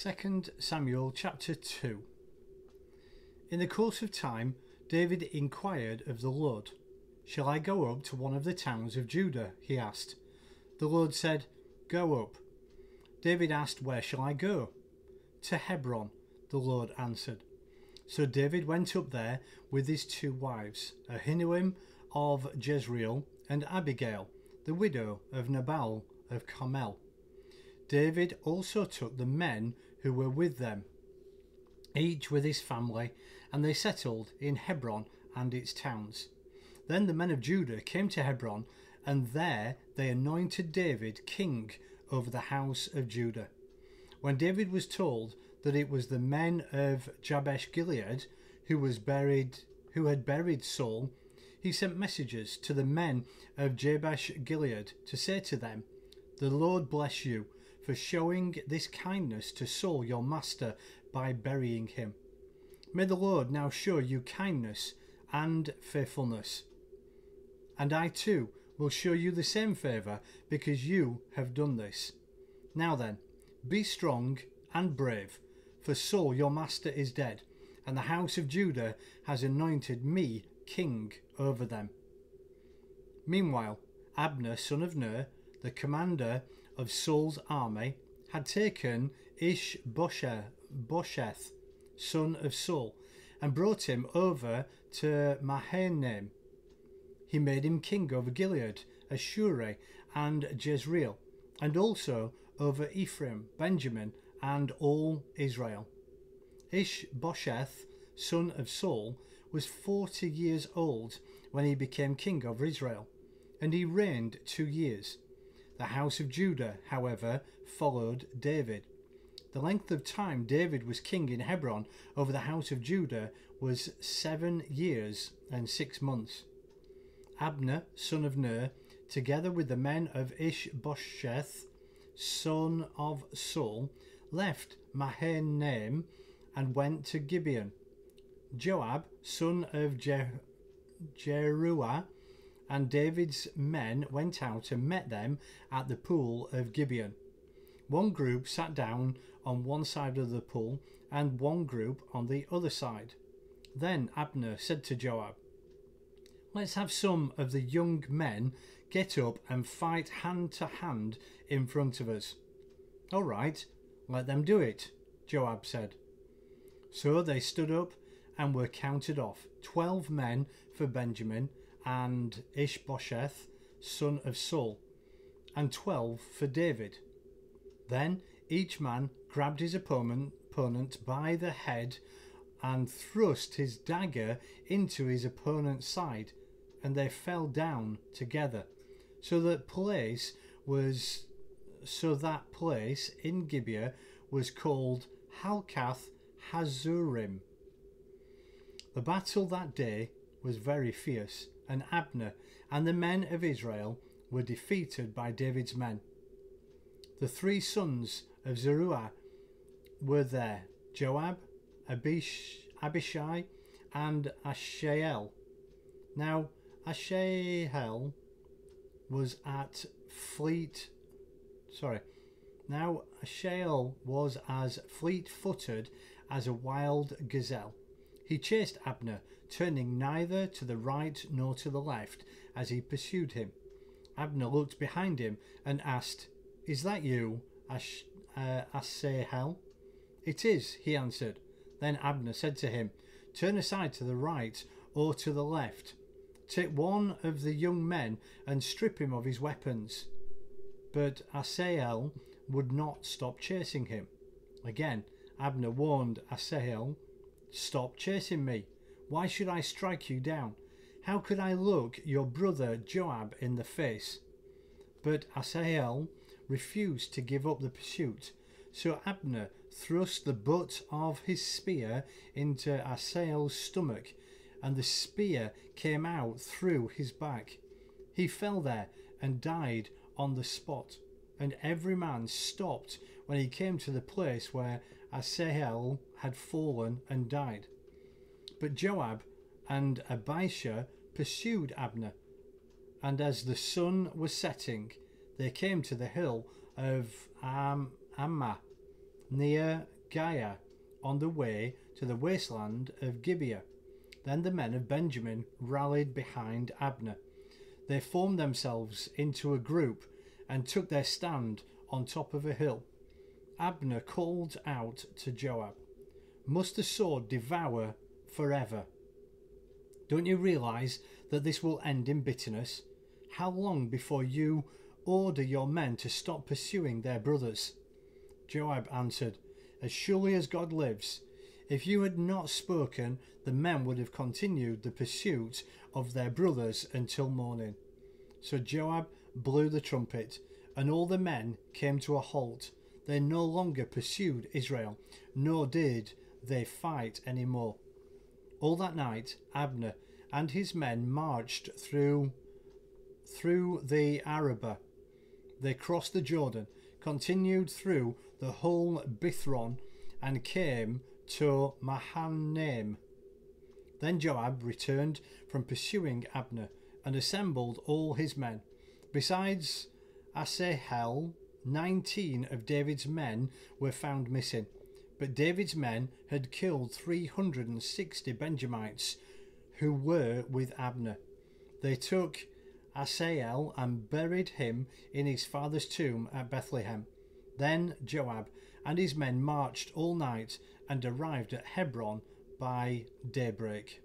2 Samuel chapter 2. In the course of time, David inquired of the Lord. "Shall I go up to one of the towns of Judah?" he asked. The Lord said, "Go up." David asked, "Where shall I go?" "To Hebron," the Lord answered. So David went up there with his 2 wives, Ahinoam of Jezreel and Abigail, the widow of Nabal of Carmel. David also took the men who were with them, each with his family, and they settled in Hebron and its towns. Then the men of Judah came to Hebron, and there they anointed David king over the house of Judah. When David was told that it was the men of Jabesh Gilead who had buried Saul, he sent messengers to the men of Jabesh Gilead to say to them, "The Lord bless you for showing this kindness to Saul your master by burying him. May the Lord now show you kindness and faithfulness. And I too will show you the same favour because you have done this. Now then, be strong and brave, for Saul your master is dead, and the house of Judah has anointed me king over them." Meanwhile, Abner son of Ner, the commander of Saul's army, had taken Ish-Bosheth, son of Saul, and brought him over to Mahanaim. He made him king over Gilead, Ashuri and Jezreel, and also over Ephraim, Benjamin, and all Israel. Ish-Bosheth, son of Saul, was 40 years old when he became king over Israel, and he reigned 2 years. The house of Judah, however, followed David. The length of time David was king in Hebron over the house of Judah was 7 years and 6 months. Abner, son of Ner, together with the men of Ish-Bosheth, son of Saul, left Mahanaim and went to Gibeon. Joab, son of Zeruiah, and David's men went out and met them at the pool of Gibeon. One group sat down on one side of the pool and one group on the other side. Then Abner said to Joab, "Let's have some of the young men get up and fight hand to hand in front of us." "All right, let them do it," Joab said. So they stood up and were counted off, 12 men for Benjamin and Ish-Bosheth, son of Saul, and 12 for David. Then each man grabbed his opponent by the head and thrust his dagger into his opponent's side, and they fell down together. So that place in Gibeah was called Helkath Hazzurim. The battle that day was very fierce, and Abner and the men of Israel were defeated by David's men. The 3 sons of Zeruiah were there, Joab, Abishai, and Asahel. Now Asahel was as fleet-footed as a wild gazelle. He chased Abner, turning neither to the right nor to the left as he pursued him. Abner looked behind him and asked, "Is that you, Asahel?" "It is," he answered. Then Abner said to him, "Turn aside to the right or to the left. Take one of the young men and strip him of his weapons." But Asahel would not stop chasing him. Again, Abner warned Asahel, "Stop chasing me. Why should I strike you down? How could I look your brother Joab in the face?" But Asahel refused to give up the pursuit. So Abner thrust the butt of his spear into Asahel's stomach, and the spear came out through his back. He fell there and died on the spot, and every man stopped when he came to the place where Asahel had fallen and died. But Joab and Abishai pursued Abner, and as the sun was setting, they came to the hill of Ammah, near Giah, on the way to the wasteland of Gibeon. Then the men of Benjamin rallied behind Abner. They formed themselves into a group and took their stand on top of a hill. Abner called out to Joab, "Must the sword devour forever? Don't you realize that this will end in bitterness? How long before you order your men to stop pursuing their brothers?" Joab answered, "As surely as God lives, if you had not spoken, the men would have continued the pursuit of their brothers until morning." So Joab blew the trumpet, and all the men came to a halt. They no longer pursued Israel, nor did they fight any more. All that night Abner and his men marched through the Arabah. They crossed the Jordan, continued through the whole Bithron, and came to Mahanaim. Then Joab returned from pursuing Abner and assembled all his men. Besides Asahel, 19 of David's men were found missing, but David's men had killed 360 Benjamites who were with Abner. They took Asahel and buried him in his father's tomb at Bethlehem. Then Joab and his men marched all night and arrived at Hebron by daybreak.